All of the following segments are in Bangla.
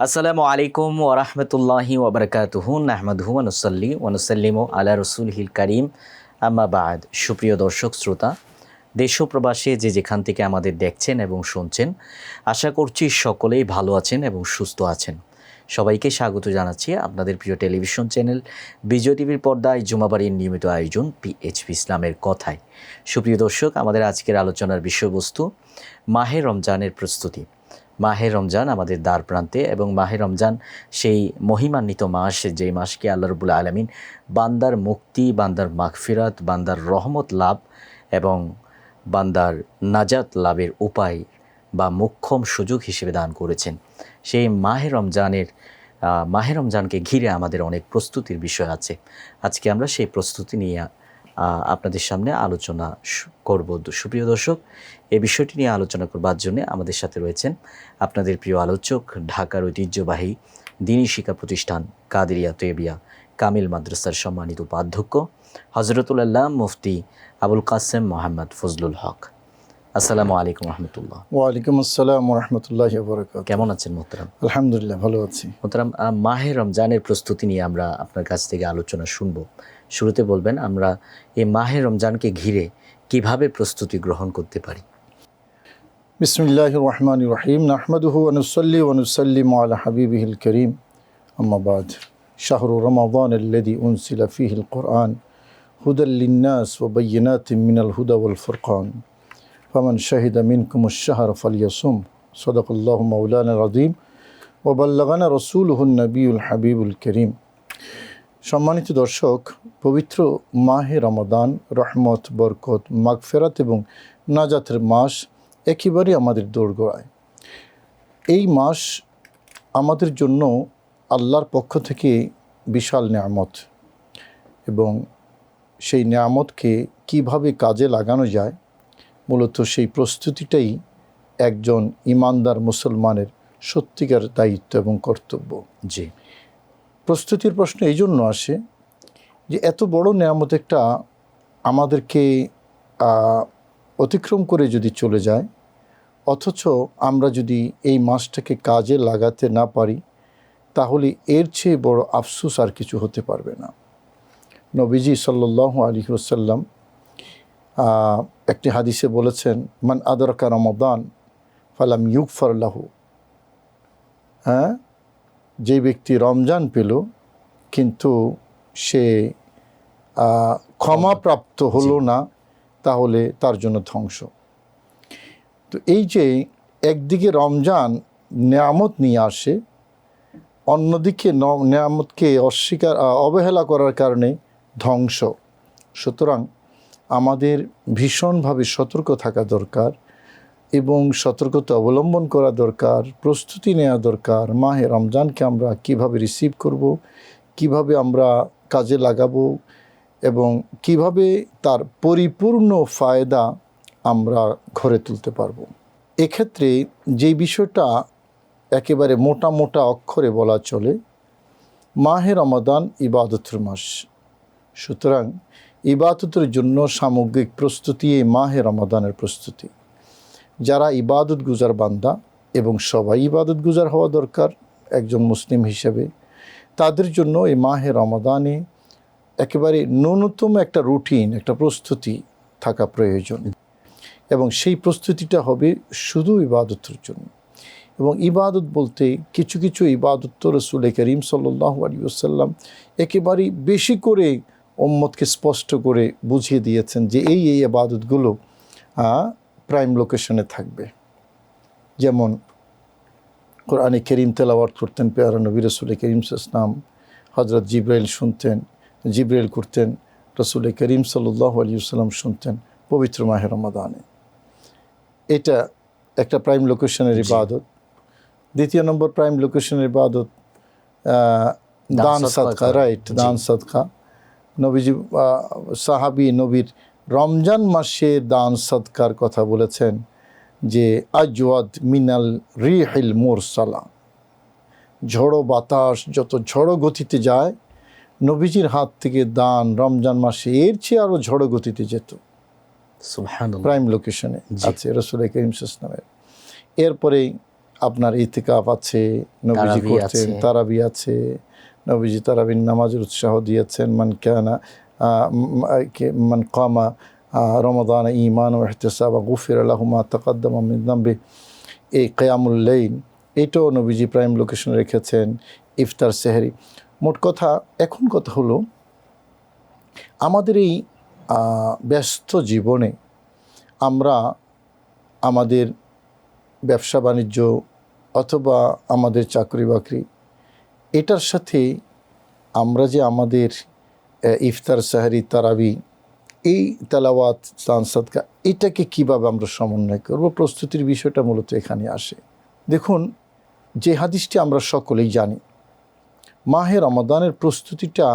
আসসালামু আলাইকুম ওরহমতুল্লাহি ওবরকাতুহু নাহমাদুহু ওয়া নুসাল্লি ওয়া নুসাল্লিমু আলা রাসূলিহিল কারীম আম্মা বা'দ। সুপ্রিয় দর্শক শ্রোতা, দেশ ও প্রবাসে যে যেখান থেকে আমাদের দেখছেন এবং শুনছেন, আশা করছি সকলেই ভালো আছেন এবং সুস্থ আছেন। সবাইকে স্বাগত জানাচ্ছি আপনাদের প্রিয় টেলিভিশন চ্যানেল বিজয় টিভির পর্দায় জুমাবাড়ির নিয়মিত আয়োজন পিএইচপি ইসলামের কথায়। সুপ্রিয় দর্শক, আমাদের আজকের আলোচনার বিষয়বস্তু মাহে রমজানের প্রস্তুতি। মাহে রমজান আমাদের দ্বার প্রান্তে এবং মাহে রমজান সেই মহিমান্বিত মাস, যেই মাসকে আল্লাহ রাব্বুল আলামিন বান্দার মুক্তি, বান্দার মাগফিরাত, বান্দার রহমত লাভ এবং বান্দার নাজাত লাভের উপায় বা মোক্ষম সুযোগ হিসেবে দান করেছেন। সেই মাহে রমজানকে ঘিরে আমাদের অনেক প্রস্তুতির বিষয় আছে। আজকে আমরা সেই প্রস্তুতি নিয়ে আপনাদের সামনে আলোচনা করব। সুপ্রিয় দর্শক, এই বিষয়টি নিয়ে আলোচনা করবার জন্য আমাদের সাথে রয়েছেন আপনাদের প্রিয় আলোচক, ঢাকার ঐতিহ্যবাহী দ্বীনি শিক্ষা প্রতিষ্ঠান কাদেরিয়া তৈয়বিয়া কামিল মাদ্রাসার সম্মানিত উপাধ্যক্ষ হযরতুল আল্লাহ মুফতি আবুল কাসেম মোহাম্মদ ফজলুল হক। আসসালামু আলাইকুম রহমতুল্লাহ। ওয়ালাইকুম আসসালাম রহমতুল্লাহি ওয়া বারাকাতুহু। কেমন আছেন মোহতারাম? আলহামদুলিল্লাহ, ভালো আছি। মোহতারাম, মাহে রমজানের প্রস্তুতি নিয়ে আমরা আপনার কাছ থেকে আলোচনা শুনব। শুরুতে বলবেন আমরা এই মাহে রমজানকে ঘিরে কিভাবে প্রস্তুতি গ্রহণ করতে পারি? বিসমিল্লাহির রহমানির রহিম। নাহমাদুহু ওয়া নুসাল্লি ওয়া নুসাল্লিমু আলা হাবিবিহিল কারীম, আম্মা বা'দ। শাহরু রমাদানাল্লাযী উনজিলা ফীহিল কুরআন হুদাল লিন-নাস ওয়া বায়্যিনাতিন মিনাল হুদা ওয়াল ফুরকান ফামান শাহিদা মিনকুমুশ শাহরা ফালইয়াসুম। সাদাকাল্লাহু মাওলানাল আযীম ওয়া বাল্লাগানা রাসূলুহুন নবিয়ুল হাবিবুল কারীম। সম্মানিত দর্শক, পবিত্র মাহে রমাদান রহমত, বরকত, মাগফিরাত এবং নাজাতের মাস একেবারেই আমাদের দোরগোড়ায়। এই মাস আমাদের জন্য আল্লাহর পক্ষ থেকে বিশাল নেয়ামত, এবং সেই নেয়ামতকে কিভাবে কাজে লাগানো যায়, মূলত সেই প্রস্তুতিটাই একজন ইমানদার মুসলমানের সত্যিকার দায়িত্ব এবং কর্তব্য। জি, প্রস্তুতির প্রশ্ন এই জন্য আসে যে এত বড় নেয়ামত একটা আমাদেরকে অতিক্রম করে যদি চলে যায়, অথচ আমরা যদি এই মাসটাকে কাজে লাগাতে না পারি, তাহলে এর চেয়ে বড় আফসোস আর কিছু হতে পারবে না। নবীজি সাল্লাল্লাহু আলাইহি ওয়াসাল্লাম একটি হাদিসে বলেছেন, মান আদরাকা রমাদান ফালাম ইউগফার লাহু। যে ব্যক্তি রমজান পেল কিন্তু সে ক্ষমাপ্রাপ্ত হলো না, তাহলে তার জন্য ধ্বংস। তো এই যে একদিকে রমজান নেয়ামত নিয়ে আসে, অন্যদিকে নেয়ামতকে অবহেলা করার কারণে ধ্বংস। সুতরাং আমাদের ভীষণভাবে সতর্ক থাকা দরকার এবং সতর্কতা অবলম্বন করা দরকার, প্রস্তুতি নেওয়া দরকার। মাহে রমজানকে আমরা কিভাবে রিসিভ করব, কিভাবে আমরা কাজে লাগাবো এবং কিভাবে তার পরিপূর্ণ ফায়দা আমরা ঘরে তুলতে পারবো। এক্ষেত্রে যে বিষয়টা একেবারে মোটা মোটা অক্ষরে বলা চলে, মাহে রমাদান ইবাদতের মাস। সুতরাং ইবাদতের জন্য সামগ্রিক প্রস্তুতি এই মাহে রমাদানের প্রস্তুতি। যারা ইবাদত গুজার বান্দা, এবং সবাই ইবাদত গুজার হওয়া দরকার একজন মুসলিম হিসেবে, তাদের জন্য এই মাহে রমাদানে একেবারে ন্যূনতম একটা রুটিন, একটা প্রস্তুতি থাকা প্রয়োজন, এবং সেই প্রস্তুতিটা হবে শুধু ইবাদতের জন্য। এবং ইবাদত বলতে কিছু কিছু ইবাদত তো রাসূল করিম সাল্লাল্লাহু আলাইহি ওয়াসাল্লাম একেবারেই বেশি করে উম্মতকে স্পষ্ট করে বুঝিয়ে দিয়েছেন যে এই ইবাদতগুলো প্রাইম লোকেশনে থাকবে। যেমন কোরআনে কারীম তেলাওয়াত করতেন পেয়ারা নবী রাসূল করিম সাল্লাল্লাহু আলাইহি ওয়াসাল্লাম, হযরত জিবরাইল শুনতেন, জিবরাইল করতেন, রাসূল করিম সাল্লাল্লাহু আলাইহি ওয়াসাল্লাম শুনতেন পবিত্র মাহে রমাদানে। এটা একটা প্রাইম লোকেশনের ইবাদত। দ্বিতীয় নম্বর প্রাইম লোকেশনের ইবাদত দান সাদকা, রাইট, দান সাদকা। নবীজি সাহাবী নবীর রমজান মাসে দান সাদকার কথা বলেছেন যে আজওয়াদ মিনাল রিহিল মুরসালা। ঝড়ো বাতাস যত ঝড়ো গতিতে যায়, নবীজির হাত থেকে দান রমজান মাসে এর চেয়ে আরও ঝড়ো গতিতে যেত। সুবহানাল্লাহ, প্রাইম লোকেশনে আছে রাসূল করিম সাল্লাল্লাহু আলাইহি ওয়াসাল্লামের। এরপরে আপনার ইতিকাফ আছে, নবীজি তারাবি করতেন, আছে। তারাবি আছে, নবীজি তারাবির নামাজের উৎসাহ দিয়েছেন। মান কামা রমাদান ঈমান ওয়া ইহতিসাবা গুফিরা লাহু মা তাকাদ্দামা মিন যামবি, এই কিয়ামুল লাইল এটাও নবীজি প্রাইম লোকেশনে রেখেছেন, ইফতার সেহরি। মোট কথা, এখন কথা হলো আমাদের এই ব্যস্ত জীবনে আমরা আমাদের ব্যবসা বাণিজ্য অথবা আমাদের চাকরি বাকরি, এটার সাথে আমরা যে আমাদের ইফতার সাহারি তারাবি, এই তেলাওয়াত দান সাদকা, এটাকে কীভাবে আমরা সমন্বয় করব, প্রস্তুতির বিষয়টা মূলত এখানে আসে। দেখুন, যে হাদিসটি আমরা সকলেই জানি, মাহে রমাদানের প্রস্তুতিটা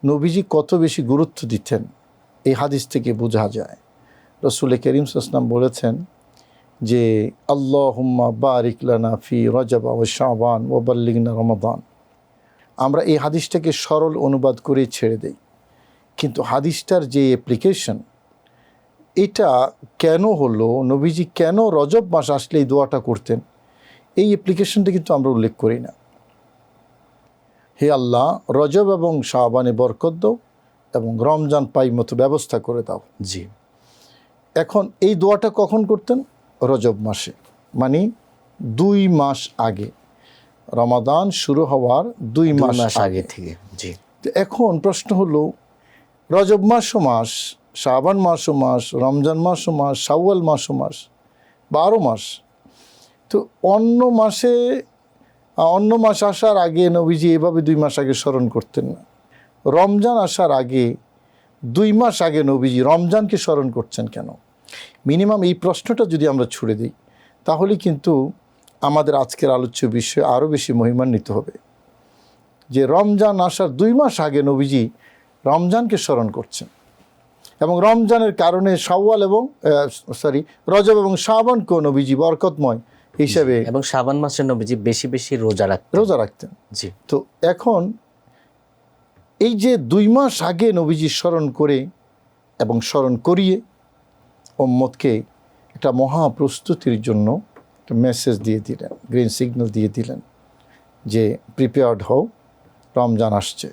নবীজি কত বেশি গুরুত্ব দিতেন এই হাদিস থেকে বোঝা যায়। রাসূল করিম সাল্লাল্লাহু আলাইহি ওয়াসাল্লাম বলেছেন যে আল্লাহুম্মা বারিক লানা ফি রজব ওয়া শাবান ওয়া বাল্লিগনা রমাদান। আমরা এই হাদিসটাকে সরল অনুবাদ করে ছেড়ে দেই, কিন্তু হাদিসটার যে অ্যাপ্লিকেশন, এটা কেন হলো, নবীজি কেন রজব মাস আসলে এই দোয়াটা করতেন, এই অ্যাপ্লিকেশনটা কিন্তু আমরা উল্লেখ করি না। হে আল্লাহ, রজব এবং শাবানে বরকত দাও এবং রমজান পাই মতো ব্যবস্থা করে দাও। জি। এখন এই দোয়াটা কখন করতেন? রজব মাসে, মানে 2 মাস আগে, রমাদান শুরু হওয়ার 2 মাস আগে থেকে। জি। তো এখন প্রশ্ন হলো, রজব মাসও মাস, শাবান মাসও মাস, রমজান মাসও মাস, শাওয়াল মাসও মাস, 12 মাস। তো অন্য মাস আসার আগে নবীজি এভাবে 2 মাস আগে স্মরণ করতেন না। রমজান আসার আগে 2 মাস আগে নবীজি রমজানকে স্মরণ করছেন কেন? মিনিমাম এই প্রশ্নটা যদি আমরা ছুড়ে দিই, তাহলে কিন্তু আমাদের আজকের আলোচ্য বিষয় আরও বেশি মহিমান্বিত হবে। যে রমজান আসার 2 মাস আগে নবীজি রমজানকে স্মরণ করছেন, এবং রমজানের কারণে শাওয়াল এবং রজব এবং শাবানকেও নবীজি বরকতময় হিসেবে, এবং শাবান মাসে নবীজি বেশি বেশি রোজা রাখতেন। জি। তো এখন এই যে 2 মাস আগে নবীজি স্মরণ করে এবং স্মরণ করিয়ে উম্মতকে একটা মহা প্রস্তুতির জন্য একটা মেসেজ দিয়ে দিলেন, গ্রিন সিগন্যাল দিয়ে দিলেন যে প্রিপেয়ার্ড হও, রমজান আসছে।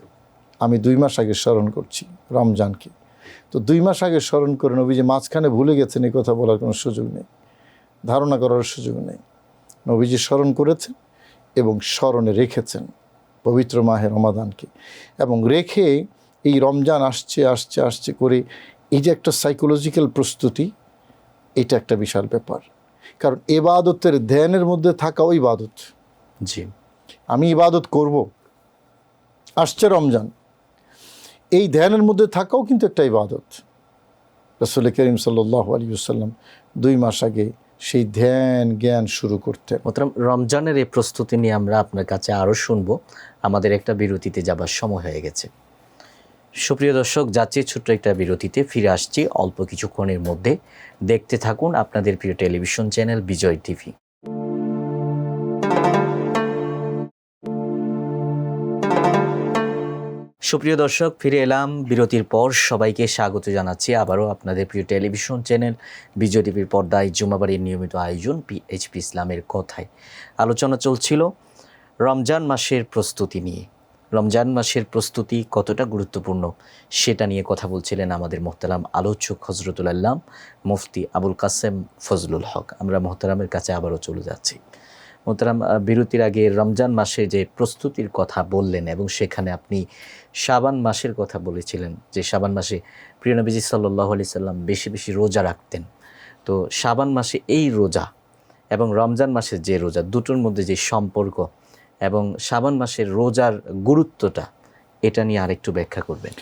আমি 2 মাস আগে স্মরণ করছি রমজানকে। তো 2 মাস আগে স্মরণ করে নবীজি মাঝখানে ভুলে গেছেন, এই কথা বলার কোনো সুযোগ নেই, ধারণা করার সুযোগ নেই। নবীজি স্মরণ করেছেন এবং স্মরণে রেখেছেন পবিত্র মাহে রমাদানকে, এবং রেখে এই রমজান আসছে আসছে আসছে করে এই যে একটা সাইকোলজিক্যাল প্রস্তুতি, এটা একটা বিশাল ব্যাপার। কারণ ইবাদতের ধ্যানের মধ্যে থাকাও ইবাদত। জি। আমি ইবাদত করব, আসছে রমজান, এই ধ্যানের মধ্যে থাকাও কিন্তু একটা ইবাদত। রাসূল করিম সাল্লাল্লাহু আলাইহি ওয়াসাল্লাম 2 মাস আগে সেই ধ্যান জ্ঞান শুরু করতেন। রমজানের এই প্রস্তুতি নিয়ে আমরা আপনার কাছে আরও শুনবো। আমাদের একটা বিরতিতে যাবার সময় হয়ে গেছে। সুপ্রিয় দর্শক, যাচ্ছি ছোট্ট একটা বিরতিতে, ফিরে আসছি অল্প কিছুক্ষণের মধ্যে। দেখতে থাকুন আপনাদের প্রিয় টেলিভিশন চ্যানেল বিজয় টিভি। সুপ্রিয় দর্শক, ফিরে এলাম বিরতির পর। সবাইকে স্বাগত জানাচ্ছি আবারও আপনাদের প্রিয় টেলিভিশন চ্যানেল বিজয় টিভির পর্দায় জুমাবাড়ির নিয়মিত আয়োজন PHP ইসলামের কথায়। আলোচনা চলছিল রমজান মাসের প্রস্তুতি নিয়ে। রমজান মাসের প্রস্তুতি কতটা গুরুত্বপূর্ণ সেটা নিয়ে কথা বলছিলেন আমাদের মোহতারাম আলোচক হজরতুল আল্লাম মুফতি আবুল কাসেম ফজলুল হক। আমরা মোহতারামের কাছে আবারও চলে যাচ্ছি। মোহতারাম, বিরতির আগে রমজান মাসে যে প্রস্তুতির কথা বললেন এবং সেখানে আপনি শাবান মাসের কথা বলেছিলেন, যে শাবান মাসে প্রিয় নবীজি সাল্লাল্লাহু আলাইহি সাল্লাম বেশি বেশি রোজা রাখতেন। তো শাবান মাসে এই রোজা এবং রমজান মাসের যে রোজা, দুটোর মধ্যে যে সম্পর্ক এবং শাবান মাসের রোজার গুরুত্বটা, এটা নিয়ে আরেকটু ব্যাখ্যা করবেন।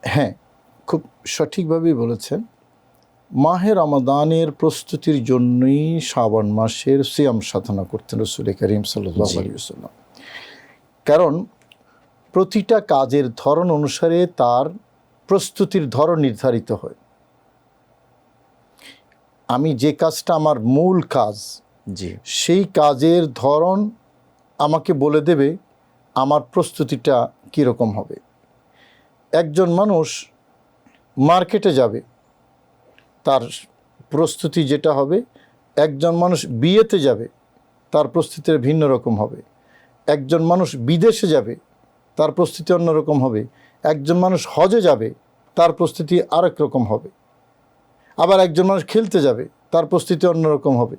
হ্যাঁ, খুব সঠিকভাবেই বলেছেন। মাহে রমাদানের প্রস্তুতির জন্যই শাবান মাসের সিয়াম সাধনা করতেন রাসূল করিম সাল্লাল্লাহু আলাইহি ওয়াসাল্লাম। কারণ প্রতিটা কাজের ধরন অনুসারে তার প্রস্তুতির ধরন নির্ধারিত হয়। আমি যে কাজটা আমার মূল কাজ, জি, সেই কাজের ধরন আমাকে বলে দেবে আমার প্রস্তুতিটা কীরকম হবে। একজন মানুষ মার্কেটে যাবে, তার প্রস্তুতি যেটা হবে। একজন মানুষ বিয়েতে যাবে, তার প্রস্তুতি ভিন্ন রকম হবে। একজন মানুষ বিদেশে যাবে, তার প্রস্তুতি অন্যরকম হবে। একজন মানুষ হজে যাবে, তার প্রস্তুতি আরেক রকম হবে। আবার একজন মানুষ খেলতে যাবে, তার প্রস্তুতি অন্যরকম হবে।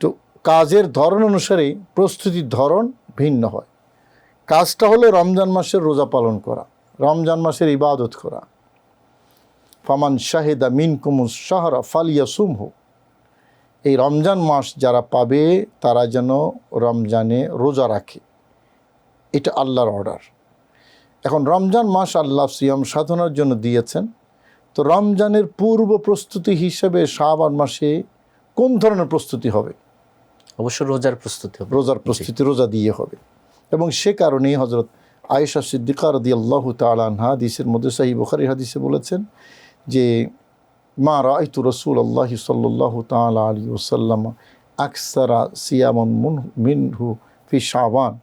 তো কাজের ধরন অনুসারে প্রস্তুতির ধরন ভিন্ন হয়। কাজটা হলো রমজান মাসের রোজা পালন করা, রমজান মাসের ইবাদত করা। ফামান শাহিদা মিনকুমুশ শাহরা ফালিয়াসুমহু, এই রমজান মাস যারা পাবে তারা যেন রমজানে রোজা রাখে, এটা আল্লাহর অর্ডার। এখন রমজান মাস আল্লাহ সিয়াম সাধনার জন্য দিয়েছেন। তো রমজানের পূর্ব প্রস্তুতি হিসেবে শাবান মাসে কোন ধরনের প্রস্তুতি হবে? অবশ্য রোজার প্রস্তুতি হবে। রোজার প্রস্তুতি রোজা দিয়ে হবে। এবং সে কারণেই হযরত আয়েশা সিদ্দিকা রাদিয়াল্লাহু তাআলা আনহা হাদিসের মধ্যে, সহিহ বুখারীর হাদিসে বলেছেন যে মা রাআইতু রাসূলুল্লাহি সাল্লাল্লাহু তাআলা আলাইহি ওয়াসাল্লাম আকসারা সিয়ামান মিনহু ফি শাবান।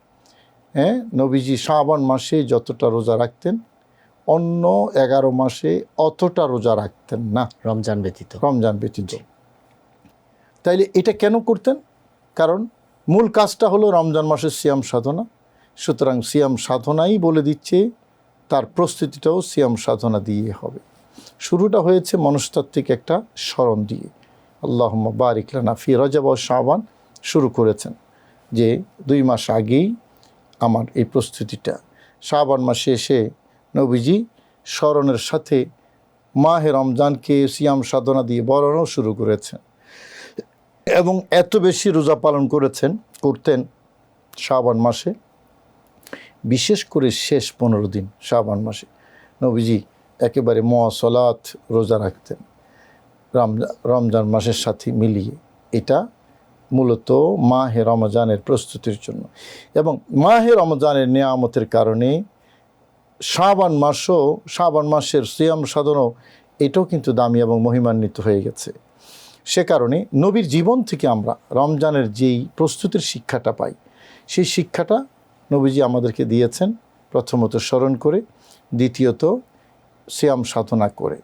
নবীজি শাবান মাসে যতটা রোজা রাখতেন অন্য 11 মাসে অতটা রোজা রাখতেন না, রমজান ব্যতীত। রমজান ব্যতীত। তাইলে এটা কেন করতেন? কারণ মূল কাজটা হলো রমজান মাসের সিয়াম সাধনা। সুতরাং সিয়াম সাধনাই বলে দিচ্ছে তার প্রস্তুতিটাও সিয়াম সাধনা দিয়ে হবে। শুরুটা হয়েছে মনস্তাত্ত্বিক একটা স্মরণ দিয়ে, আল্লাহুম্মা বারিক লানা ফি রজব ওয়া শাবান শুরু করেছেন, যে 2 মাস আগেই আমার এই প্রস্তুতিটা। শাবান মাসে এসে নবীজি স্মরণের সাথে মাহে রমজানকে সিয়াম সাধনা দিয়ে বরণও শুরু করেছেন এবং এত বেশি রোজা পালন করতেন শাবান মাসে, বিশেষ করে শেষ 15 দিন শাবান মাসে নবীজি একেবারে মুয়াসালাত রোজা রাখতেন রমজান মাসের সাথে মিলিয়ে। এটা মূলত মাহে রমজানের প্রস্তুতির জন্য। এবং মাহে রমজানের নিয়ামতের কারণে শাবান মাসের সিয়াম সাধনাও এটাও কিন্তু দামি এবং মহিমান্বিত হয়ে গেছে। সে কারণে নবীর জীবন থেকে আমরা রমজানের যেই প্রস্তুতির শিক্ষাটা পাই, সেই শিক্ষাটা নবীজি আমাদেরকে দিয়েছেন, প্রথমত স্মরণ করে, দ্বিতীয়ত সিয়াম সাধনা করে।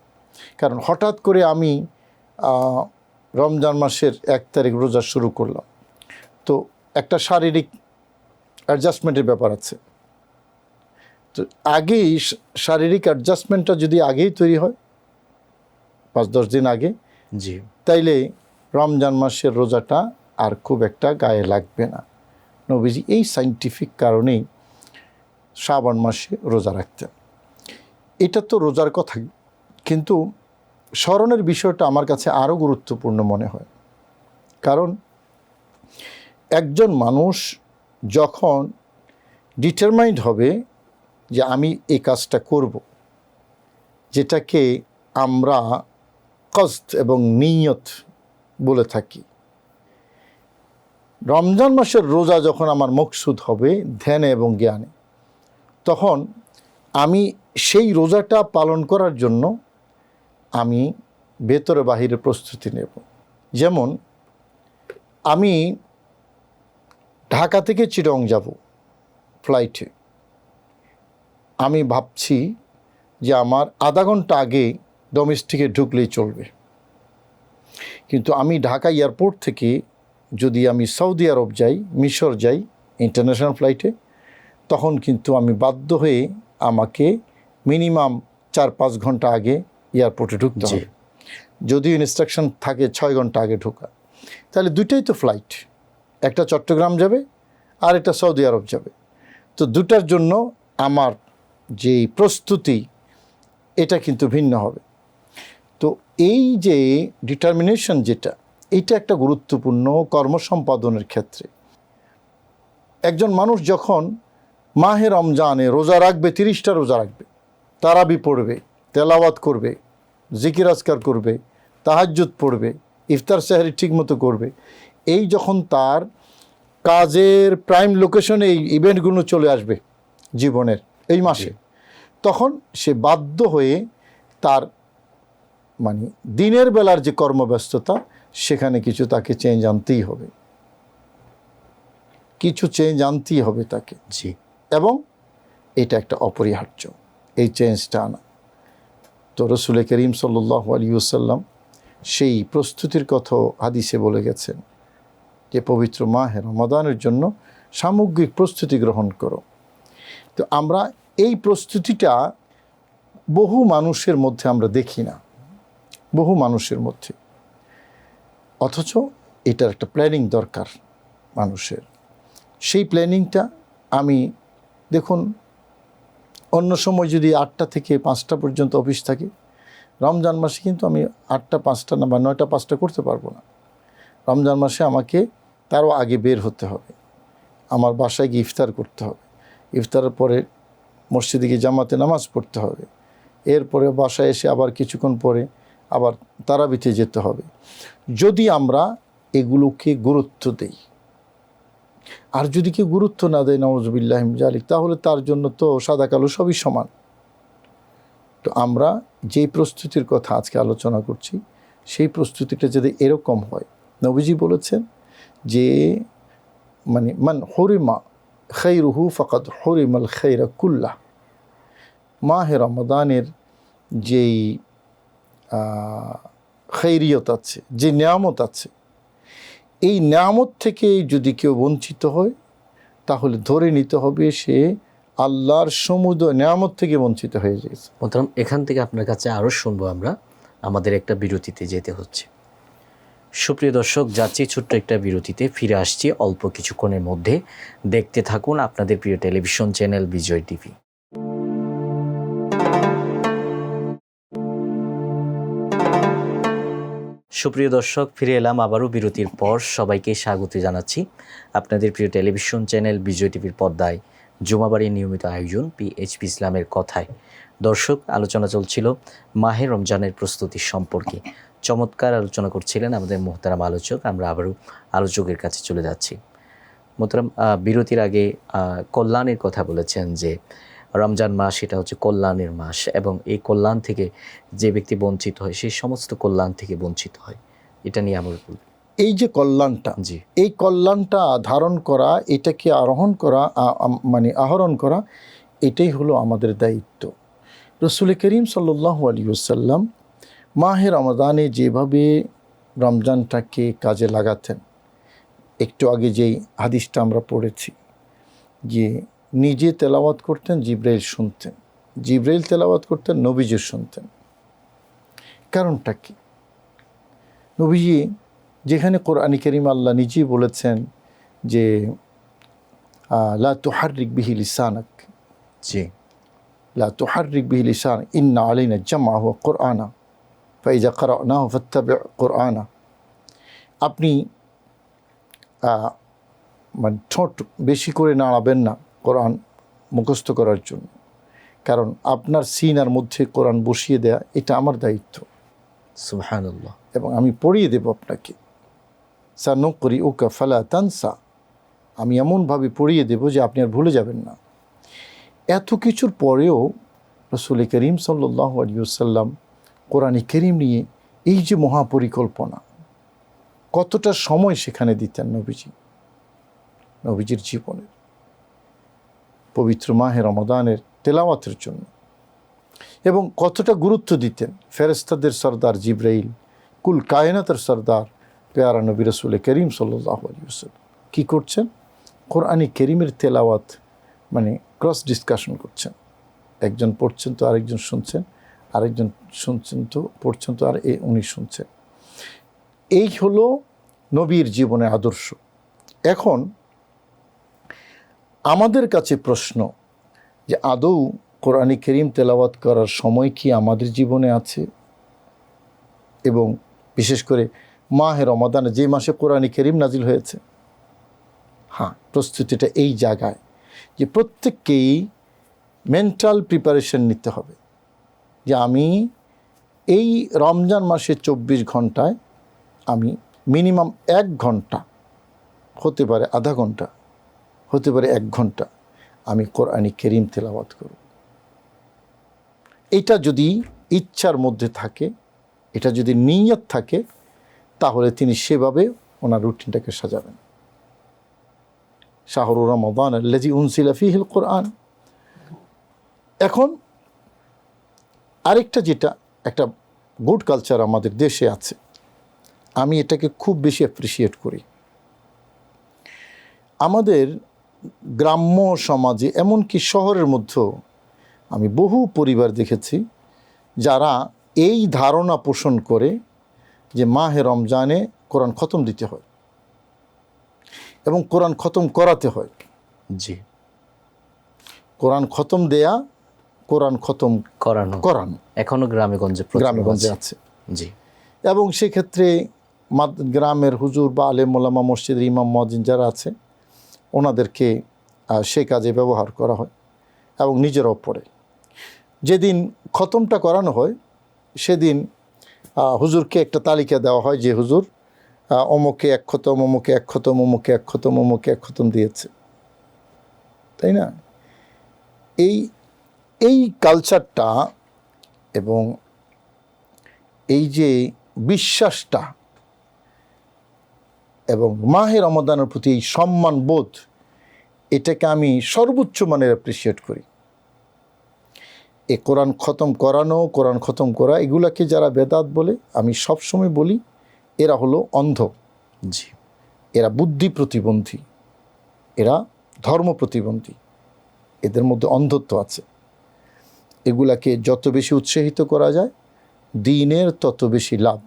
কারণ হঠাৎ করে আমি রমজান মাসের 1 তারিখ রোজা শুরু করলাম, তো একটা শারীরিক অ্যাডজাস্টমেন্টের ব্যাপার আছে। তো আগেই শারীরিক অ্যাডজাস্টমেন্টটা যদি আগেই তৈরি হয় 5-10 দিন আগে, জি, তাইলে রমজান মাসের রোজাটা আর খুব একটা গায়ে লাগবে না। নবীজি এই সাইন্টিফিক কারণেই শাবান মাসে রোজা রাখতেন। এটা তো রোজার কথা, কিন্তু স্মরণের বিষয়টা আমার কাছে আরও গুরুত্বপূর্ণ মনে হয়। কারণ একজন মানুষ যখন ডিটারমাইন্ড হবে যে আমি এই কাজটা করব, যেটাকে আমরা কসদ এবং নিয়ত বলে থাকি, রমজান মাসের রোজা যখন আমার মকসুদ হবে ধ্যানে এবং জ্ঞানে, তখন আমি সেই রোজাটা পালন করার জন্য আমি ভেতরে বাহিরে প্রস্তুতি নেব। যেমন আমি ঢাকা থেকে চিটং যাব ফ্লাইটে, আমি ভাবছি যে আমার আধা ঘন্টা আগে ডোমেস্টিকে ঢুকলেই চলবে। কিন্তু আমি ঢাকা এয়ারপোর্ট থেকে যদি আমি সৌদি আরব যাই, মিশর যাই ইন্টারন্যাশনাল ফ্লাইটে, তখন কিন্তু আমি বাধ্য হয়ে আমাকে মিনিমাম 4-5 ঘন্টা আগে এয়ারপোর্টে ঢুকতে হবে। যদিও ইনস্ট্রাকশন থাকে 6 ঘন্টা আগে ঢোকা। তাহলে দুটাই তো ফ্লাইট, একটা চট্টগ্রাম যাবে আর একটা সৌদি আরব যাবে। তো দুটার জন্য আমার যেই প্রস্তুতি এটা কিন্তু ভিন্ন হবে। তো এই যে ডিটারমিনেশন যেটা, এইটা একটা গুরুত্বপূর্ণ কর্ম সম্পাদনের ক্ষেত্রে। একজন মানুষ যখন মাহে রমজানে রোজা রাখবে, 30টা রোজা রাখবে, তারাবি পড়বে, তেলাওয়াত করবে, জিকির আজকার করবে, তাহাজ্জুদ পড়বে, ইফতার সেহরি ঠিকমতো করবে, এই যখন তার কাজের প্রাইম লোকেশনে এই ইভেন্টগুলো চলে আসবে জীবনের এই মাসে, তখন সে বাধ্য হয়ে তার মানে দিনের বেলার যে কর্মব্যস্ততা, সেখানে কিছু তাকে চেঞ্জ আনতেই হবে, কিছু চেঞ্জ আনতেই হবে তাকে। জি, এবং এটা একটা অপরিহার্য এই চেঞ্জটা আনা। তো রসুল করিম সাল্লাল্লাহু আলাইহি ওয়াসাল্লাম সেই প্রস্তুতির কথা হাদিসে বলে গেছেন যে পবিত্র মাহে রমাদানের জন্য সামগ্রিক প্রস্তুতি গ্রহণ করো। তো আমরা এই প্রস্তুতিটা বহু মানুষের মধ্যে আমরা দেখি না, বহু মানুষের মধ্যে, অথচ এটার একটা প্ল্যানিং দরকার মানুষের। সেই প্ল্যানিংটা আমি দেখুন, অন্য সময় যদি 8টা থেকে 5টা পর্যন্ত অফিস থাকে, রমজান মাসে কিন্তু আমি 8টা 5টা না বা 9টা 5টা করতে পারবো না। রমজান মাসে আমাকে তারও আগে বের হতে হবে, আমার বাসায় গিয়ে ইফতার করতে হবে, ইফতারের পরে মসজিদে গিয়ে জামাতে নামাজ পড়তে হবে, এরপরে বাসায় এসে আবার কিছুক্ষণ পরে আবার তারাবিতে যেতে হবে। যদি আমরা এগুলোকে গুরুত্ব দেই, আর যদি কেউ গুরুত্ব না দেয় নাউযুবিল্লাহি মিন যালিক, তাহলে তার জন্য তো সাদা কালো সবই সমান। তো আমরা যেই প্রস্তুতির কথা আজকে আলোচনা করছি, সেই প্রস্তুতিটা যদি এরকম হয়, নবীজি বলেছেন যে মানে মান হুরিমা খাইরুহু ফাকাদ হুরিমাল খাইরা কুল্লাহ। মাহে রমাদানের যেই খৈরিয়ত আছে, যে নিয়ামত আছে, এই নিয়ামত থেকে যদি কেউ বঞ্চিত হয়, তাহলে ধরে নিতে হবে সে আল্লাহর সমুদয় নিয়ামত থেকে বঞ্চিত হয়ে গেছে। মোহতারাম, এখান থেকে আপনার কাছে আরও শুনবো আমরা, আমাদের একটা বিরতিতে যেতে হচ্ছে। সুপ্রিয় দর্শক, যাচ্ছি ছোট্ট একটা বিরতিতে, ফিরে আসছি অল্প কিছুক্ষণের মধ্যে। দেখতে থাকুন আপনাদের প্রিয় টেলিভিশন চ্যানেল বিজয় টিভি। সুপ্রিয় দর্শক, ফিরে এলাম আবারও বিরতির পর। সবাইকে স্বাগত জানাচ্ছি আপনাদের প্রিয় টেলিভিশন চ্যানেল বিজয় টিভির পর্দায় জুমাবাড়ির নিয়মিত আয়োজন পিএইচপি ইসলামের কথায়। দর্শক, আলোচনা চলছিল মাহে রমজানের প্রস্তুতি সম্পর্কে। চমৎকার আলোচনা করছিলেন আমাদের মোহতারাম আলোচক। আমরা আবারও আলোচকের কাছে চলে যাচ্ছি। মোহতারাম, বিরতির আগে কল্যাণের কথা বলেছেন যে রমজান মাস এটা হচ্ছে কল্যাণের মাস, এবং এই কল্যাণ থেকে যে ব্যক্তি বঞ্চিত হয় সেই সমস্ত কল্যাণ থেকে বঞ্চিত হয়। এটা নিয়ে আমরা বলব। এই যে কল্যাণটা, জি, এই কল্যাণটা ধারণ করা, এটাকে আরোহণ করা, মানে আহরণ করা, এটাই হলো আমাদের দায়িত্ব। রসুল করিম সাল্লাল্লাহু আলাইহি ওয়াসাল্লাম মাহে রমাদানে যেভাবে রমজানটাকে কাজে লাগাতেন, একটু আগে যেই হাদিসটা আমরা পড়েছি, যে নিজে তেলাওয়াত করতেন, জিব্রাইল শুনতেন, জিব্রাইল তেলাওয়াত করতেন, নবীজি শুনতেন। কারণটা কি? নবীজি যেখানে কোরআন কারীম আল্লাহ নিজেই বলেছেন যে লা তুহাররিক বিহি লিসানাক, জি, লা তুহাররিক বিহি লিসান ইন্না আলাইনা জামআহু ওয়া কুরআনা ফাইজা ক্বারানাহু ফাত্তাবি' কুরআনা। আপনি মানে ঠোঁট বেশি করে নাড়াবেন না কোরআন মুখস্থ করার জন্য, কারণ আপনার সিনার মধ্যে কোরআন বসিয়ে দেয়া এটা আমার দায়িত্ব, সুবহানাল্লাহ। এবং আমি পড়িয়ে দেব আপনাকে। সানুকরিউকা ফালা তানসা, আমি এমনভাবে পড়িয়ে দেব যে আপনি আর ভুলে যাবেন না। এত কিছুর পরেও রাসূল করিম সাল্লাল্লাহু আলাইহি ওয়াসাল্লাম কোরআন কারীম নিয়ে এই যে মহাপরিকল্পনা, কতটা সময় সেখানে দিতেন নবীজির জীবনের পবিত্র মাহে রমাদানের তেলাওয়াতের জন্য, এবং কতটা গুরুত্ব দিতেন ফেরেশতাদের সরদার জিব্রাইল, কুল কায়নাতের সরদার পেয়ারা নবী রাসূল করিম সাল্লাল্লাহু আলাইহি ওয়াসাল্লাম কী করছেন? কোরআনে কারীমের তেলাওয়াত মানে ক্রস ডিসকাশন করছেন। একজন পড়ছেন তো আরেকজন শুনছেন, আরেকজন শুনছেন তো পড়ছেন তো আর উনি শুনছেন। এই হলো নবীর জীবনের আদর্শ। এখন আমাদের কাছে প্রশ্ন যে আদৌ কোরআনে কারীম তেলাওয়াত করার সময় কি আমাদের জীবনে আছে? এবং বিশেষ করে মাহে রমাদানে, যে মাসে কোরআনে কারীম নাজিল হয়েছে, হ্যাঁ, প্রস্তুতিটা এই জায়গায় যে প্রত্যেককেই মেন্টাল প্রিপারেশন নিতে হবে যে আমি এই রমজান মাসে 24 ঘন্টায় আমি মিনিমাম 1 ঘন্টা, হতে পারে আধা ঘন্টা, হতে পারে 1 ঘন্টা, আমি কোরআনে কারীম তেলাওয়াত করব। এটা যদি ইচ্ছার মধ্যে থাকে, এটা যদি নিয়ত থাকে, তাহলে তিনি সেভাবে ওনার রুটিনটাকে সাজাবেন। শাহরু রমাদান আল্লাযী উনজিলা ফীহিল কোরআন। এখন আরেকটা, যেটা একটা গুড কালচার আমাদের দেশে আছে, আমি এটাকে খুব বেশি অ্যাপ্রিসিয়েট করি, আমাদের গ্রাম্য সমাজে এমনকি শহরের মধ্যেও আমি বহু পরিবার দেখেছি যারা এই ধারণা পোষণ করে যে মাহে রমজানে কোরআন খতম দিতে হয় এবং কোরআন খতম করাতে হয়। জি, কোরআন খতম দেয়া, কোরআন খতম করানো এখনো গ্রামে গঞ্জে গ্রামে-গঞ্জে আছে। জি, এবং সেক্ষেত্রে গ্রামের হুজুর বা আলেম ওলামা, মসজিদের ইমাম মুয়াজ্জিন যারা আছে ওনাদেরকে সে কাজে ব্যবহার করা হয় এবং নিজেরাও পড়ে। যেদিন খতমটা করানো হয় সেদিন হুজুরকে একটা তালিকা দেওয়া হয় যে হুজুর অমুকে এক খতম, অমুকে এক খতম, অমুকে এক খতম, অমুকে এক খতম দিয়েছে, তাই না? এই কালচারটা এবং এই যে বিশ্বাসটা এবং মাহে রমাদানের প্রতি এই সম্মান বোধ, এটাকে আমি সর্বোচ্চ মানের অ্যাপ্রিসিয়েট করি। এ কোরআন খতম করানো, কোরআন খতম করা, এগুলাকে যারা বেদাত বলে আমি সবসময় বলি এরা হলো অন্ধ। জি, এরা বুদ্ধি প্রতিবন্ধী, এরা ধর্ম প্রতিবন্ধী, এদের মধ্যে অন্ধত্ব আছে। এগুলাকে যত বেশি উৎসাহিত করা যায় দ্বীনের তত বেশি লাভ,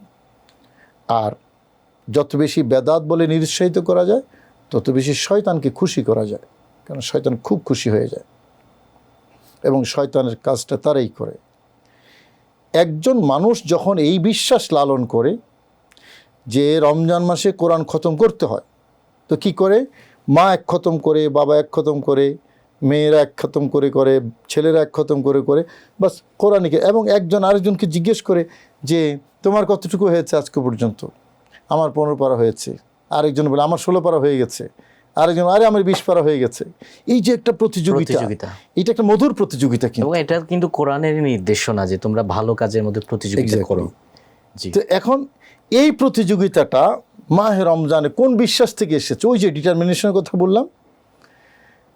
আর যত বেশি বেদাত বলে নিরুৎসাহিত করা যায় তত বেশি শয়তানকে খুশি করা যায়, কারণ শয়তান খুব খুশি হয়ে যায় এবং শয়তানের কাজটা তারাই করে। একজন মানুষ যখন এই বিশ্বাস লালন করে যে রমজান মাসে কোরআন খতম করতে হয়, তো কি করে? মা এক খতম করে, বাবা এক খতম করে, মেয়েরা এক খতম করে, ছেলেরা এক খতম করে বাস কোরআনকে, এবং একজন আরেকজনকে জিজ্ঞেস করে যে তোমার কতটুকু হয়েছে আজকে পর্যন্ত? আমার 15 পারা হয়েছে। আরেকজন বলে আমার 16 পারা হয়ে গেছে। আরেকজন আরে আমার 20 পারা হয়ে গেছে। এই যে একটা প্রতিযোগিতা, এটা একটা মধুর প্রতিযোগিতা, কিন্তু এটা কিন্তু কোরআনের নির্দেশনা যে তোমরা ভালো কাজের মধ্যে প্রতিযোগিতা করো। তো এখন এই প্রতিযোগিতাটা মাহে রমজানে কোন বিশ্বাস থেকে এসেছে? ওই যে ডিটারমিনেশনের কথা বললাম,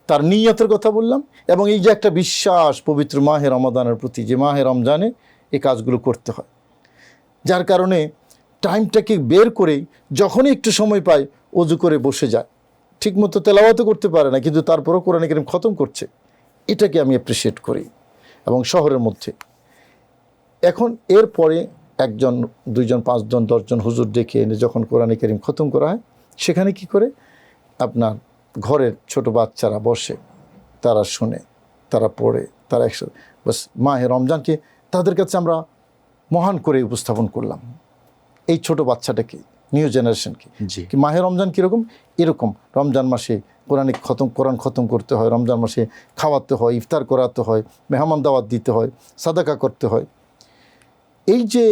তার নিয়তের কথা বললাম, এবং এই যে একটা বিশ্বাস পবিত্র মাহে রমাদানের প্রতি যে মাহে রমজানে এই কাজগুলো করতে হয়, যার কারণে টাইমটাকে বের করেই যখনই একটু সময় পায় অজু করে বসে যায়। ঠিকমতো তেলাওয়াতও করতে পারে না, কিন্তু তারপরও কোরআন কারীম খতম করছে। এটাকে আমি অ্যাপ্রিসিয়েট করি। এবং শহরের মধ্যে এখন এরপরে 1 জন 2 জন 5 জন 10 জন হুজুর ডেকে এনে যখন কোরআন কারীম খতম করা হয়, সেখানে কি করে আপনার ঘরের ছোট বাচ্চারা বসে, তারা শুনে, তারা পড়ে, তারা একসাথে বাস মাহে রমজানকে তাদের কাছে আমরা মহান করে উপস্থাপন করলাম। এই ছোট বাচ্চাটাকে, নিউ জেনারেশনকে, কি মাহে রমজান কীরকম? এরকম রমজান মাসে কোরআন খতম করতে হয়, রমজান মাসে খাওয়াতে হয়, ইফতার করাতে হয়, মেহমান দাওয়াত দিতে হয়, সাদাকা করতে হয়। এই যে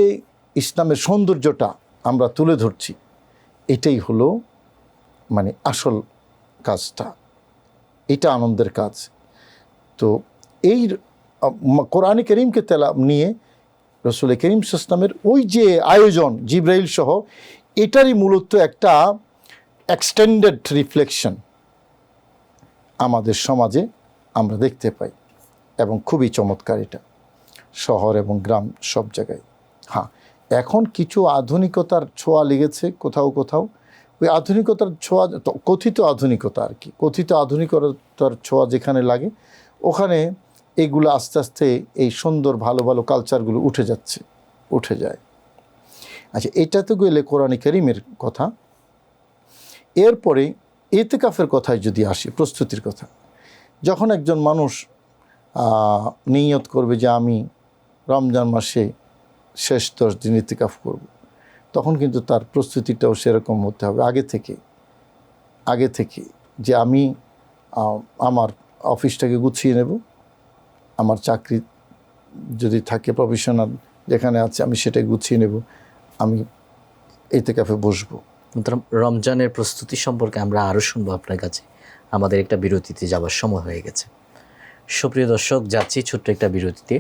ইসলামের সৌন্দর্যটা আমরা তুলে ধরছি, এটাই হলো মানে আসল কাজটা, এটা আনন্দের কাজ। তো এই কোরআন কারীমকে নিয়ে রাসূল করিম সাল্লাল্লাহু আলাইহি ওয়াসাল্লামের ওই যে আয়োজন জিবরাইল সহ, এটারই মূলত একটা এক্সটেন্ডেড রিফ্লেকশন আমাদের সমাজে আমরা দেখতে পাই, এবং খুবই চমৎকার এটা, শহর এবং গ্রাম সব জায়গায়। হ্যাঁ, এখন কিছু আধুনিকতার ছোঁয়া লেগেছে কোথাও কোথাও। ওই আধুনিকতার ছোঁয়া, কথিত আধুনিকতা আর কি, কথিত আধুনিকতার ছোঁয়া যেখানে লাগে ওখানে এগুলো আস্তে আস্তে এই সুন্দর ভালো ভালো কালচারগুলো উঠে যায়। আচ্ছা, এটা তো গেলে কোরআন কারীমের কথা। এরপরে ইতিকাফের কথায় যদি আসি, প্রস্তুতির কথা, যখন একজন মানুষ নিয়ত করবে যে আমি রমজান মাসে শেষ 10 দিন ইতিকাফ করব, তখন কিন্তু তার প্রস্তুতিটাও সেরকম হতে হবে আগে থেকে যে আমি আমার অফিসটাকে গুছিয়ে নেব, আমার চাকরি যদি থাকে প্রফেশনাল যেখানে আছে আমি সেটা গুছিয়ে নেব, আমি ইতিকাফে বসবো। রমজানের প্রস্তুতি সম্পর্কে আমরা আরও শুনবো আপনার কাছে। আমাদের একটা বিরতিতে যাবার সময় হয়ে গেছে। সুপ্রিয় দর্শক, যাচ্ছি ছোট্ট একটা বিরতিতে,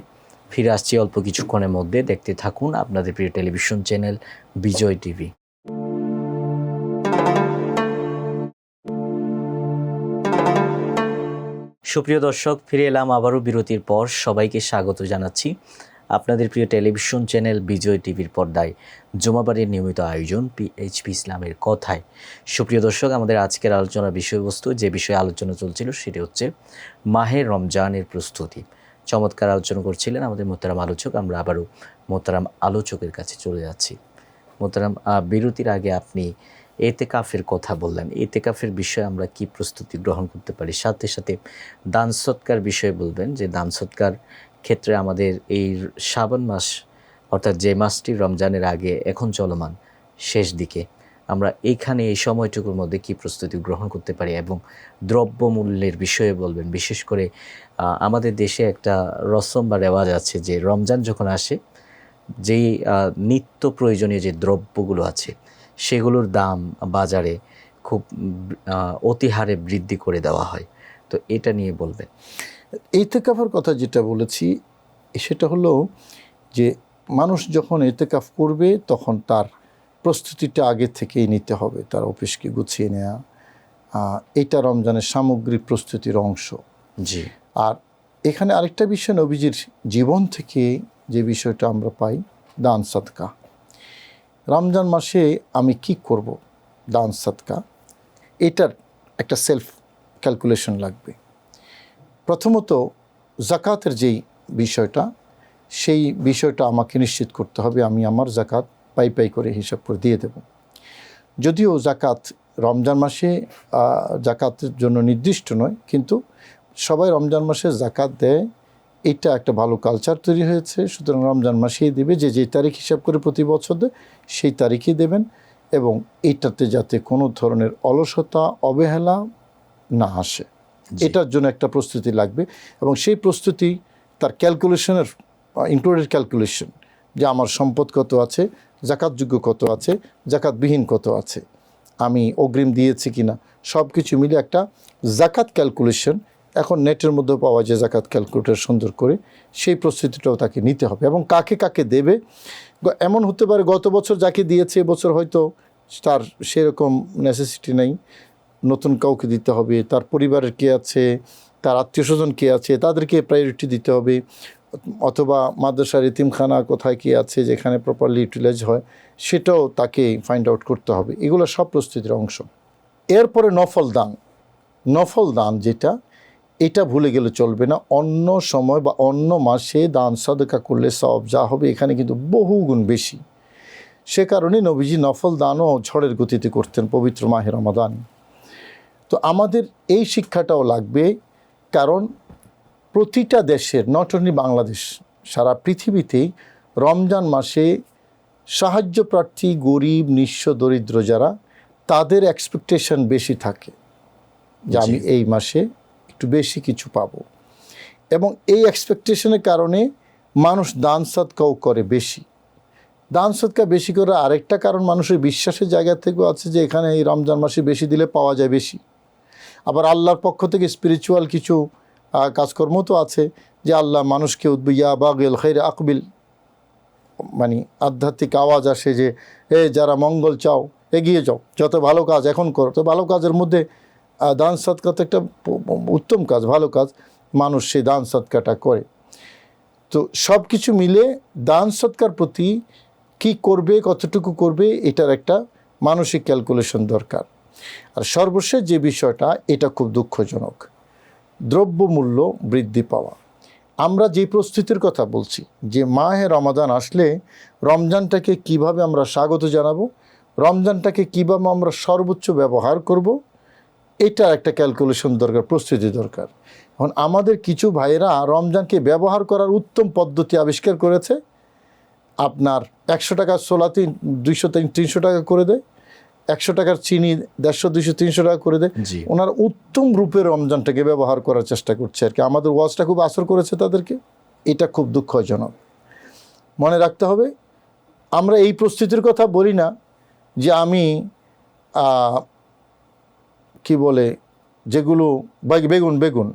ফিরে আসছি অল্প কিছুক্ষণের মধ্যে। দেখতে থাকুন আপনাদের প্রিয় টেলিভিশন চ্যানেল বিজয় টিভি। সুপ্রিয় দর্শক, ফিরে এলাম আবারও বিরতির পর। সবাইকে স্বাগত জানাচ্ছি আপনাদের প্রিয় টেলিভিশন চ্যানেল বিজয় টিভির পর্দায় জুমাবারের নিয়মিত আয়োজন পিএইচপি ইসলামের কথায়। সুপ্রিয় দর্শক, আমাদের আজকের আলোচনার বিষয়বস্তু, যে বিষয়ে আলোচনা চলছিল সেটি হচ্ছে মাহে রমজানের প্রস্তুতি। চমৎকার আলোচনা করছিলেন আমাদের মোহতারাম আলোচক। আমরা আবারও মোহতারাম আলোচকের কাছে চলে যাচ্ছি। মোহতারাম, বিরতির আগে আপনি এতেকাফের কথা বললেন। এতেকাফের বিষয়ে আমরা কি প্রস্তুতি গ্রহণ করতে পারি, সাথে সাথে দান সৎকার বিষয়ে বলবেন যে দান সৎকার ক্ষেত্রে আমাদের এই শাবান মাস, অর্থাৎ যে মাসটি রমজানের আগে এখন চলমান শেষ দিকে, আমরা এইখানে এই সময়টুকুর মধ্যে কি প্রস্তুতি গ্রহণ করতে পারি, এবং দ্রব্যমূল্যের বিষয়ে বলবেন। বিশেষ করে আমাদের দেশে একটা রসম বা রেওয়াজ আছে যে রমজান যখন আসে, যেই নিত্য প্রয়োজনীয় যে দ্রব্যগুলো আছে সেগুলোর দাম বাজারে খুব অতিহারে বৃদ্ধি করে দেওয়া হয়। তো এটা নিয়ে বলবেন। ইতিকাফের কথা যেটা বলেছি সেটা হলো যে মানুষ যখন ইতিকাফ করবে তখন তার প্রস্তুতিটা আগে থেকেই নিতে হবে। তার অফিসকে গুছিয়ে নেওয়া, এটা রমজানের সামগ্রিক প্রস্তুতির অংশ। জি। আর এখানে আরেকটা বিষয়, নবীজির জীবন থেকে যে বিষয়টা আমরা পাই, দান সাদকা। রমজান মাসে আমি কি করব, দান সাদকা, এটার একটা সেলফ ক্যালকুলেশন লাগবে। প্রথমত জাকাতের যেই বিষয়টা, সেই বিষয়টা আমাকে নিশ্চিত করতে হবে আমি আমার জাকাত পাই পাই করে হিসাব করে দিয়ে দেব। যদিও জাকাত রমজান মাসে জাকাতের জন্য নির্দিষ্ট নয়, কিন্তু সবাই রমজান মাসে জাকাত দেয়, এটা একটা ভালো কালচার তৈরি হয়েছে। সুতরাং রমজান মাসেই দেবে, যে যেই তারিখ হিসাব করে প্রতি বছর দেয় সেই তারিখেই দেবেন, এবং এইটাতে যাতে কোনো ধরনের অলসতা অবহেলা না আসে, এটার জন্য একটা প্রস্তুতি লাগবে। এবং সেই প্রস্তুতি তার ক্যালকুলেশনের ইনক্লুডেড ক্যালকুলেশন, যে আমার সম্পদ কত আছে, জাকাতযোগ্য কত আছে, জাকাতবিহীন কত আছে, আমি অগ্রিম দিয়েছি কিনা, সব কিছু মিলে একটা জাকাত ক্যালকুলেশন। এখন নেটের মধ্যে পাওয়া যায় জাকাত ক্যালকুলেটর সুন্দর করে, সেই প্রস্তুতিটাও তাকে নিতে হবে। এবং কাকে কাকে দেবে, এমন হতে পারে গত বছর যাকে দিয়েছে এবছর হয়তো তার সেরকম নেসেসিটি নেই, নতুন কাউকে দিতে হবে। তার পরিবারের কে আছে, তার আত্মীয় স্বজন কে আছে, তাদেরকে প্রায়োরিটি দিতে হবে। অথবা মাদ্রাসার এতিমখানা কোথায় কী আছে যেখানে প্রপারলি ইউটিলাইজ হয়, সেটাও তাকে ফাইন্ড আউট করতে হবে। এগুলো সব প্রস্তুতির অংশ। এরপরে নফল দান যেটা, এটা ভুলে গেলে চলবে না। অন্য সময় বা অন্য মাসে দান সাদকা করলে সওয়াব যা হবে এখানে কিন্তু বহুগুণ বেশি। সে কারণে নবীজি নফল দানও ঝড়ের গতিতে করতেন পবিত্র মাহে রমাদান। তো আমাদের এই শিক্ষাটাও লাগবে, কারণ প্রতিটা দেশের, নট অনলি বাংলাদেশ, সারা পৃথিবীতেই রমজান মাসে সাহায্য প্রার্থী, গরিব, নিঃস্ব, দরিদ্র যারা, তাদের এক্সপেকটেশন বেশি থাকে যে আমি এই মাসে একটু বেশি কিছু পাবো। এবং এই এক্সপেকটেশনের কারণে মানুষ দান সদকাও করে বেশি। দান সদকা বেশি করে আরেকটা কারণ মানুষের বিশ্বাসের জায়গা থেকেও আছে যে এখানে এই রমজান মাসে বেশি দিলে পাওয়া যায় বেশি। আবার আল্লাহর পক্ষ থেকে স্পিরিচুয়াল কিছু কাজকর্ম তো আছে, যে আল্লাহ মানুষকে উদ্বিয়া বাগেল খৈর আকবিল, মানে আধ্যাত্মিক আওয়াজ আসে যে যারা মঙ্গল চাও এগিয়ে যাও, যত ভালো কাজ এখন করো। তো ভালো কাজের মধ্যে দান সদকা তো একটা উত্তম কাজ, ভালো কাজ, মানুষ সেই দান সদকাটা করে। তো সব কিছু মিলে দান সদকার প্রতি কি করবে, কতটুকু করবে, এটার একটা মানসিক ক্যালকুলেশন দরকার। আর সর্বশেষ যে বিষয়টা, এটা খুব দুঃখজনক, দ্রব্যমূল্য বৃদ্ধি পাওয়া। আমরা যে প্রস্তুতির কথা বলছি, যে মাহে রমাদান আসলে রমজানটাকে কিভাবে আমরা স্বাগত জানাবো, রমজানটাকে কিভাবে আমরা সর্বোচ্চ ব্যবহার করব, এটা একটা ক্যালকুলেশন দরকার, প্রস্তুতি দরকার। এখন আমাদের কিছু ভাইয়েরা রমজানকে ব্যবহার করার উত্তম পদ্ধতি আবিষ্কার করেছে। আপনার 100 টাকার ছোলাতে 200-300 টাকা করে দেয়, 100 টাকার চিনি 150-200-300 টাকা করে দেয়। ওনার উত্তম রূপে রমজানটাকে ব্যবহার করার চেষ্টা করছে আর কি। আমাদের ওয়াজটা খুব আসর করেছে তাদেরকে, এটা খুব দুঃখজনক। মনে রাখতে হবে, আমরা এই প্রস্তুতির কথা বলি না যে আমি কি বলে, যেগুলো বেগুন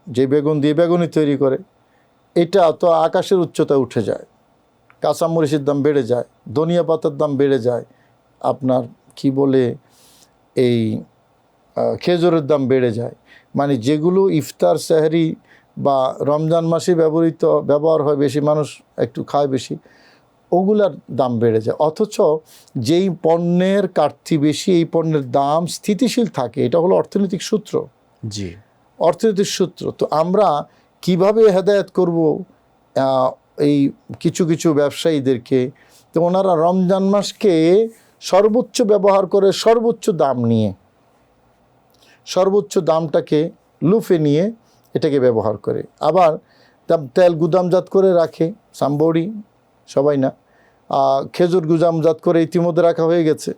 যে বেগুন দিয়ে বেগুনি তৈরি করে, এটা তো আকাশের উচ্চতা উঠে যায়, কাঁচামরিচের দাম বেড়ে যায়, ধনিয়া পাতার দাম বেড়ে যায়, আপনার কি বলে এই খেজুরের দাম বেড়ে যায়। মানে যেগুলো ইফতার, সেহরি বা রমজান মাসে ব্যবহার হয় বেশি, মানুষ একটু খায় বেশি, ওগুলার দাম বেড়ে যায়। অথচ যেই পণ্যের কাটতি বেশি এই পণ্যের দাম স্থিতিশীল থাকে, এটা হলো অর্থনৈতিক সূত্র। জি, অর্থনৈতিক সূত্র। তো আমরা কিভাবে হেদায়েত করব এই কিছু কিছু ব্যবসায়ীদেরকে? তো ওনারা রমজান মাসকে সর্বোচ্চ ব্যবহার করে সর্বোচ্চ দাম নিয়ে, সর্বোচ্চ দামটাকে লুফে নিয়ে এটাকে ব্যবহার করে। আবার তেল গুদামজাত করে রাখে, সামবড়ি সবাই না, খেজুর গুদামজাত করে ইতিমধ্যে রাখা হয়ে গেছে,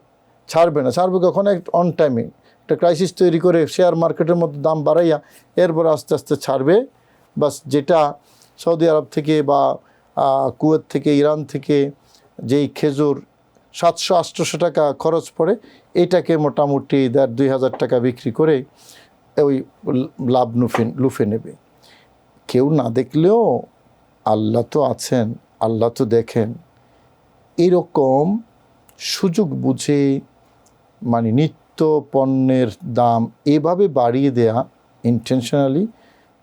ছাড়বে না। ছাড়বে কখন? অন টাইমে একটা ক্রাইসিস তৈরি করে শেয়ার মার্কেটের মধ্যে দাম বাড়াইয়া এরপর আস্তে আস্তে ছাড়বে। বাস যেটা সৌদি আরব থেকে বা কুয়েত থেকে, ইরান থেকে যেই খেজুর 700-800 টাকা খরচ পড়ে, এটাকে মোটামুটি 1,500-2,000 টাকা বিক্রি করে ওই লাভ লুফে নেবে। কেউ না দেখলেও আল্লাহ তো আছেন, আল্লাহ তো দেখেন। এরকম সুযোগ বুঝে মানে নিত্য পণ্যের দাম এভাবে বাড়িয়ে দেয়া, ইন্টেনশনালি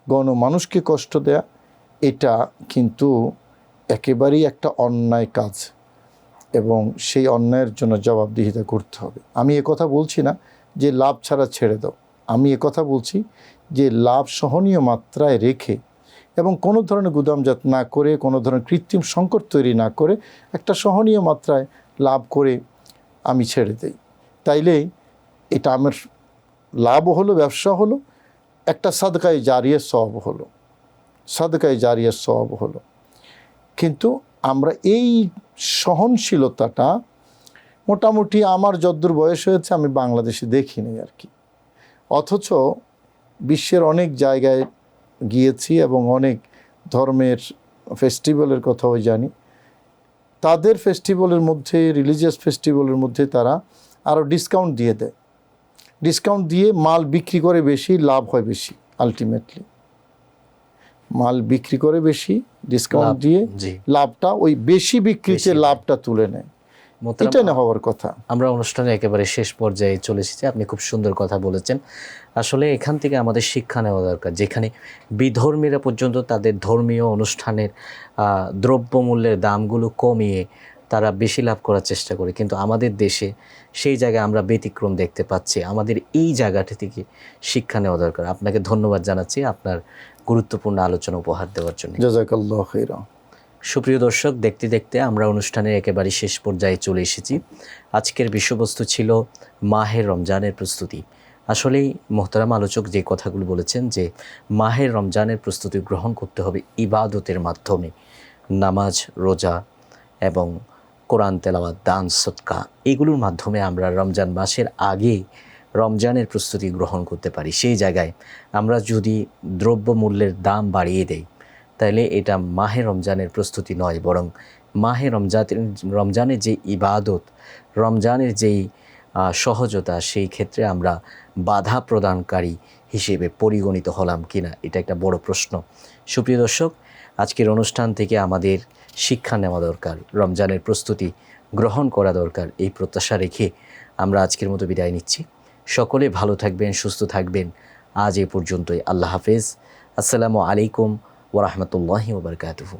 গণমানুষকে কষ্ট দেয়া, এটা কিন্তু একেবারেই একটা অন্যায় কাজ এবং সেই অন্যায়ের জন্য জবাবদিহিতা করতে হবে। আমি কথা বলছি না যে লাভ ছাড়া ছেড়ে দাও, আমি কথা বলছি যে লাভ সহনীয় মাত্রায় রেখে এবং কোনো ধরনের গুদামজাত না করে, কোনো ধরনের কৃত্রিম সংকট তৈরি না করে একটা সহনীয় মাত্রায় লাভ করে আমি ছেড়ে দেই। তাইলে এটা আমার লাভও হলো, ব্যবসা হলো, একটা সাদকায়ে জারিয়ার সওয়াব হলো, সাদকায়ে জারিয়ার সওয়াব হলো। কিন্তু আমরা এই সহনশীলতাটা মোটামুটি আমার যদ্দূর বয়স হয়েছে আমি বাংলাদেশে দেখিনি আর কি। অথচ বিশ্বের অনেক জায়গায় গিয়েছি এবং অনেক ধর্মের ফেস্টিভ্যালের কথাও জানি। তাদের ফেস্টিভ্যালের মধ্যে, রিলিজিয়াস ফেস্টিভ্যালের মধ্যে তারা আরও ডিসকাউন্ট দিয়ে দেয়। ডিসকাউন্ট দিয়ে মাল বিক্রি করে বেশি, লাভ হয় বেশি। আলটিমেটলি মাল বিক্রি করে বেশি, ডিসকাউন্ট দিয়ে লাভটা ওই বেশি বিক্রিতে লাভটা তুলে নেয়। এটা না হওয়ার কথা। আমরা অনুষ্ঠানে একেবারে শেষ পর্যায়ে চলে এসেছি। আপনি খুব সুন্দর কথা বলেছেন। আসলে এখান থেকে আমাদের শিক্ষা নেওয়া দরকার, যেখানে বিধর্মীরা পর্যন্ত তাদের ধর্মীয় অনুষ্ঠানের দ্রব্যমূল্যের দামগুলো কমিয়ে তারা বেশি লাভ করার চেষ্টা করে, কিন্তু আমাদের দেশে সেই জায়গায় আমরা ব্যতিক্রম দেখতে পাচ্ছি। আমাদের এই জায়গাটি থেকে শিক্ষা নেওয়া দরকার। আপনাকে ধন্যবাদ জানাচ্ছি আপনার গুরুত্বপূর্ণ আলোচনা উপহার দেওয়ার জন্য। জাযাকাল্লাহু খাইরা। সুপ্রিয় দর্শক, দেখতে দেখতে আমরা অনুষ্ঠানের একেবারে শেষ পর্যায়ে চলে এসেছি। আজকের বিষয়বস্তু ছিল মাহে রমজানের প্রস্তুতি। আসলেই মোহতারাম আলোচক যে কথাগুলো বলেছেন যে মাহে রমজানের প্রস্তুতি গ্রহণ করতে হবে ইবাদতের মাধ্যমে, নামাজ, রোজা এবং কোরআন তেলাওয়াত, দান, সদকা, এগুলোর মাধ্যমে আমরা রমজান মাসের আগে রমজানের প্রস্তুতি গ্রহণ করতে পারি। সেই জায়গায় আমরা যদি দ্রব্যমূল্যের দাম বাড়িয়ে দেই তাহলে এটা মাহে রমজানের প্রস্তুতি নয়, বরং মাহে রমজানের যে ইবাদত, রমজানের যেই সহজতা, সেই ক্ষেত্রে আমরা বাধা প্রদানকারী হিসেবে পরিগণিত হলাম কিনা, এটা একটা বড় প্রশ্ন। সুপ্রিয় দর্শক, আজকের অনুষ্ঠান থেকে আমাদের শিক্ষা নেওয়া দরকার, রমজানের প্রস্তুতি গ্রহণ করা দরকার, এই প্রত্যাশা রেখে আমরা আজকের মতো বিদায় নিচ্ছি। সকলে ভালো থাকবেন, সুস্থ থাকবেন। আজ এ পর্যন্তই। আল্লাহ হাফেজ। আসসালামু আলাইকুম ওয়া রাহমাতুল্লাহি ওয়া বারাকাতুহু।